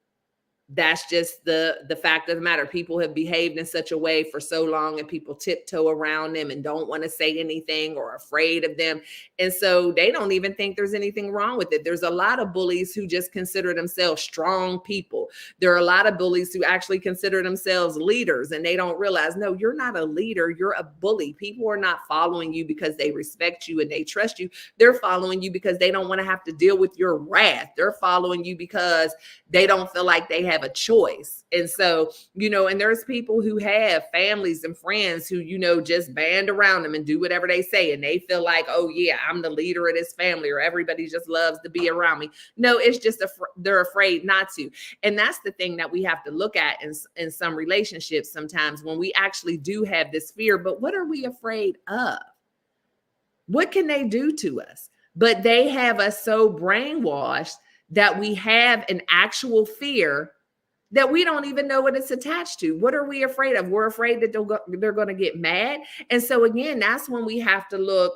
that's just the fact of the matter. People have behaved in such a way for so long, and people tiptoe around them and don't want to say anything or afraid of them. And so they don't even think there's anything wrong with it. There's a lot of bullies who just consider themselves strong people. There are a lot of bullies who actually consider themselves leaders, and they don't realize, no, you're not a leader. You're a bully. People are not following you because they respect you and they trust you. They're following you because they don't want to have to deal with your wrath. They're following you because they don't feel like they have a choice. And so, and there's people who have families and friends who, just band around them and do whatever they say. And they feel like, oh yeah, I'm the leader of this family, or everybody just loves to be around me. No, it's just they're afraid not to. And that's the thing that we have to look at in some relationships sometimes, when we actually do have this fear. But what are we afraid of? What can they do to us? But they have us so brainwashed that we have an actual fear that we don't even know what it's attached to. What are we afraid of? We're afraid that they're going to get mad. And so again, that's when we have to look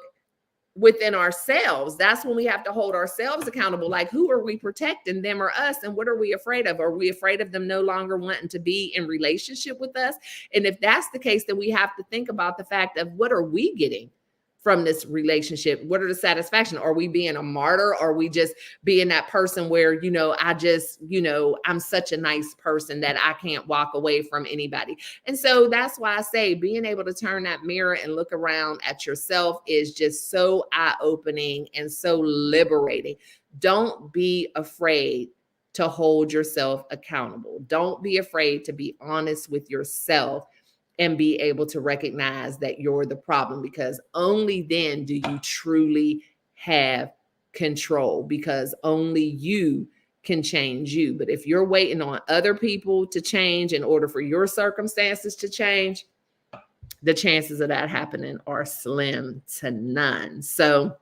within ourselves. That's when we have to hold ourselves accountable. Like, who are we protecting, them or us? And what are we afraid of? Are we afraid of them no longer wanting to be in relationship with us? And if that's the case, then we have to think about the fact of what are we getting from this relationship? What are the satisfaction? Are we being a martyr? Are we just being that person where, I'm such a nice person that I can't walk away from anybody? And so that's why I say being able to turn that mirror and look around at yourself is just so eye-opening and so liberating. Don't be afraid to hold yourself accountable. Don't be afraid to be honest with yourself and be able to recognize that you're the problem, because only then do you truly have control, because only you can change you. But if you're waiting on other people to change in order for your circumstances to change, the chances of that happening are slim to none. So,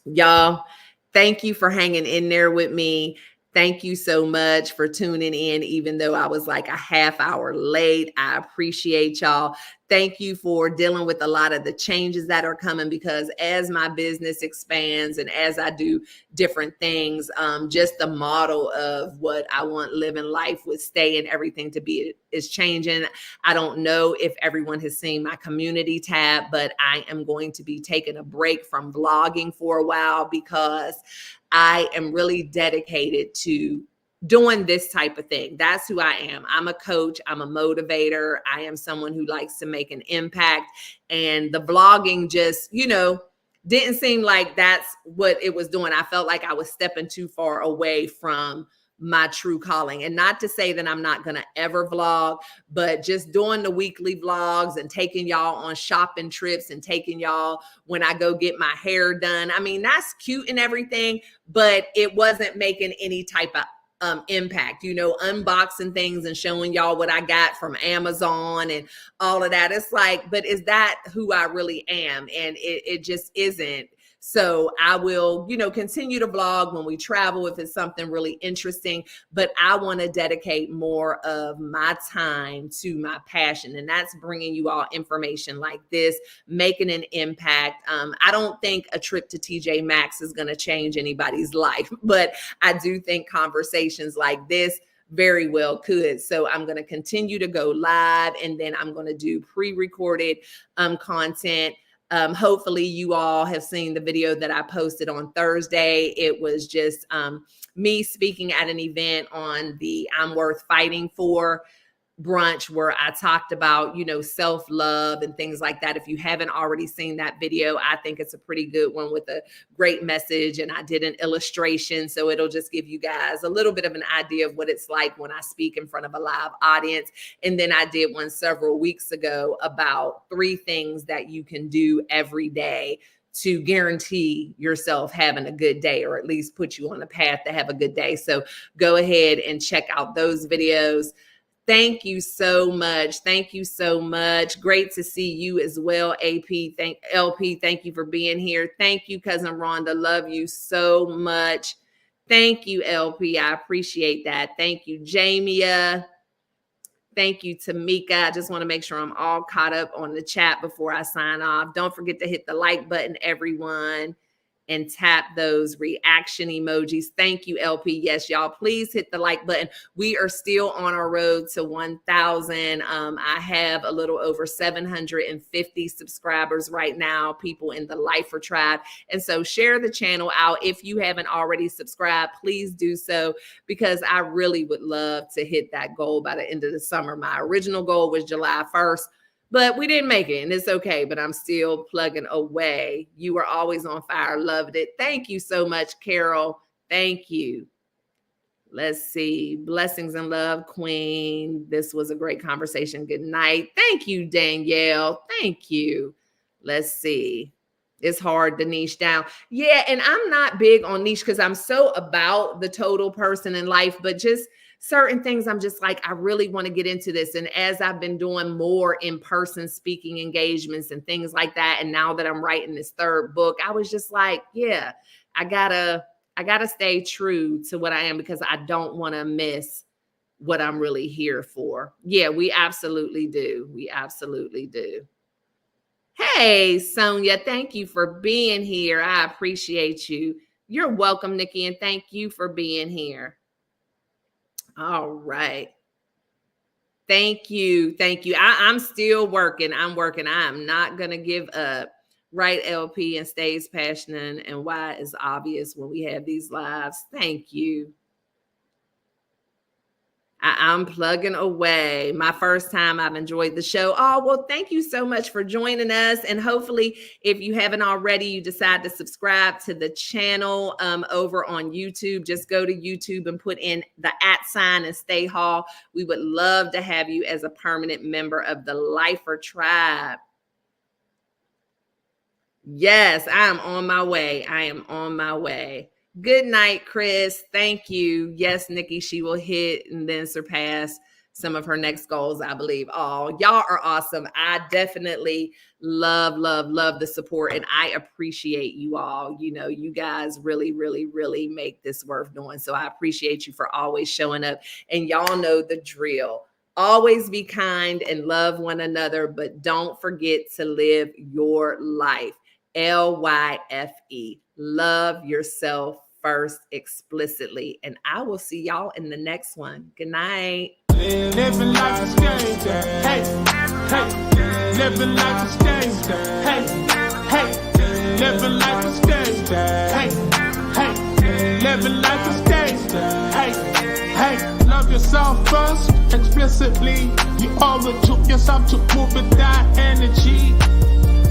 y'all, thank you for hanging in there with me. Thank you so much for tuning in, even though I was like a half hour late. I appreciate y'all. Thank you for dealing with a lot of the changes that are coming, because as my business expands and as I do different things, just the model of what I want living life with Stae and everything to be is changing. I don't know if everyone has seen my community tab, but I am going to be taking a break from vlogging for a while, because I am really dedicated to doing this type of thing. That's who I am. I'm a coach. I'm a motivator. I am someone who likes to make an impact. And the vlogging just, didn't seem like that's what it was doing. I felt like I was stepping too far away from my true calling. And not to say that I'm not going to ever vlog, but just doing the weekly vlogs and taking y'all on shopping trips and taking y'all when I go get my hair done. I mean, that's cute and everything, but it wasn't making any type of impact, unboxing things and showing y'all what I got from Amazon and all of that. It's like, but is that who I really am? And it just isn't. So I will, continue to vlog when we travel if it's something really interesting, but I want to dedicate more of my time to my passion. And that's bringing you all information like this, making an impact. I don't think a trip to TJ Maxx is going to change anybody's life, but I do think conversations like this very well could. So I'm going to continue to go live, and then I'm going to do pre-recorded content. Hopefully you all have seen the video that I posted on Thursday. It was just me speaking at an event on the I'm Worth Fighting For brunch, where I talked about, self-love and things like that. If you haven't already seen that video, I think it's a pretty good one with a great message. And I did an illustration, so it'll just give you guys a little bit of an idea of what it's like when I speak in front of a live audience. And then I did one several weeks ago about 3 things that you can do every day to guarantee yourself having a good day, or at least put you on a path to have a good day. So go ahead and check out those videos. Thank you so much. Thank you so much. Great to see you as well, LP. Thank you for being here. Thank you, Cousin Rhonda. Love you so much. Thank you, LP. I appreciate that. Thank you, Jamia. Thank you, Tamika. I just want to make sure I'm all caught up on the chat before I sign off. Don't forget to hit the like button, everyone, and tap those reaction emojis. Thank you, LP. Yes, y'all, please hit the like button. We are still on our road to 1,000. I have a little over 750 subscribers right now, people in the Lifer Tribe. And so share the channel out. If you haven't already subscribed, please do so, because I really would love to hit that goal by the end of the summer. My original goal was July 1st. But we didn't make it, and it's okay, but I'm still plugging away. You were always on fire. Loved it. Thank you so much, Carol. Thank you. Let's see. Blessings and love, Queen. This was a great conversation. Good night. Thank you, Danielle. Thank you. Let's see. It's hard to niche down. Yeah, and I'm not big on niche because I'm so about the total person in life, but just certain things I'm just like, I really want to get into this. And as I've been doing more in-person speaking engagements and things like that, and now that I'm writing this 3rd book, I was just like, yeah, I gotta stay true to what I am, because I don't want to miss what I'm really here for. Yeah, we absolutely do. We absolutely do. Hey, Sonia, thank you for being here. I appreciate you. You're welcome, Nikki, and thank you for being here. All right. Thank you. Thank you. I'm still working. I'm working. I am not going to give up. Right, LP, and stays passionate and why is obvious when we have these lives. Thank you. I'm plugging away. My first time. I've enjoyed the show. Oh, well, thank you so much for joining us. And hopefully, if you haven't already, you decide to subscribe to the channel over on YouTube. Just go to YouTube and put in the @ and Stae Hall. We would love to have you as a permanent member of the Lifer Tribe. Yes, I am on my way. I am on my way. Good night, Chris. Thank you. Yes, Nikki, she will hit and then surpass some of her next goals, I believe. Oh, y'all are awesome. I definitely love the support, and I appreciate you all. You know, you guys really make this worth doing. So I appreciate you for always showing up, and y'all know the drill. Always be kind and love one another, but don't forget to live your life. LYFE. Love yourself first explicitly. And I will see y'all in the next one. Good night. Living life is gangster. Hey, hey. Living life is gangster. Hey, hey. Living life is gangster. Hey, hey. Living life is gangster. Hey, hey. Love yourself first explicitly. You owe it to yourself to move with that energy.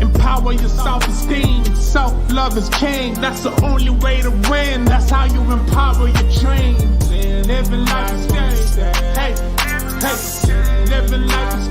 Empower your self-esteem. Self-love is king. That's the only way to win. That's how you empower your dreams. Living life is gangster. Hey, hey. Living life is